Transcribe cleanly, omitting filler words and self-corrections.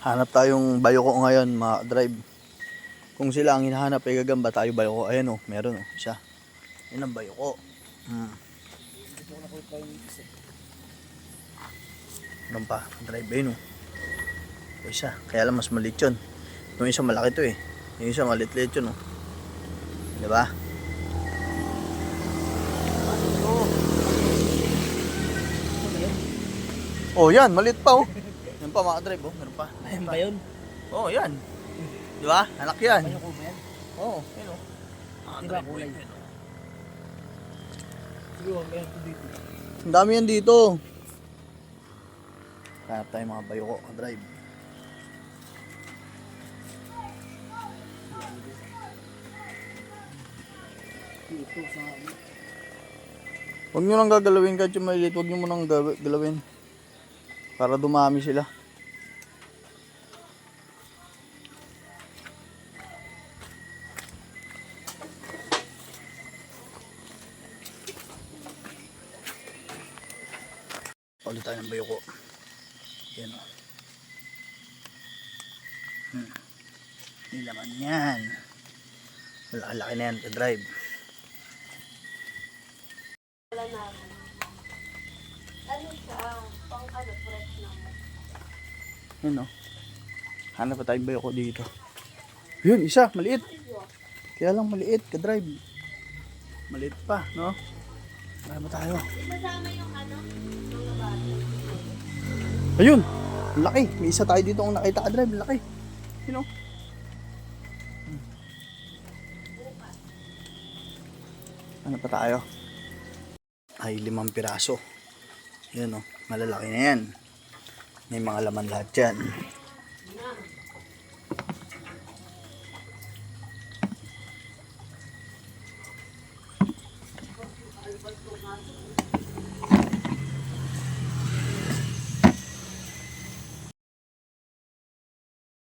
Hanap tayong bayoko ngayon, mga drive. Kung sila ang hinahanap ay gagamba, tayo bayoko. Ayan o, meron o, siya. Yan ang bayoko. Meron pa, drive ayun o. Isa, kaya lang mas maliit yun. Yung isa malaki to eh. Yung isa malit-liit yun o. Diba? Oh yan, maliit pa oh. Yan pa mga drive oh, meron pa. Ayun ba yun? Oh yan. Diba? Anak yan. Ano ko ba yan? Oo, yun o. Diba kulay? Sige, wag kaya ito dito. Ang dami yan dito. Hanap tayo mga bayoko, drive. Dito sa... Huwag nyo lang gagalawin kahit yung maliit, huwag nyo munang galawin. Para dumami sila. Ulit tayo ng bayoko. Yan o. Hindi naman yan. Malaki-laki na yan to drive. Wala namin. Ano siya? Pang ano, fresh naman. Yan o. Hanap pa tayong bayoko dito. Yun, isa, maliit. Kaya lang maliit, ka-drive. Maliit pa, no? Marami tayo. Kasama yung ano, mga bata. Ayun! Ang laki. May isa tayo dito ang nakita ka-drive. Ang laki. Yun o. Ano pa tayo? Ay 5 piraso. Yan o. Malalaki na yan. May mga laman lahat yan.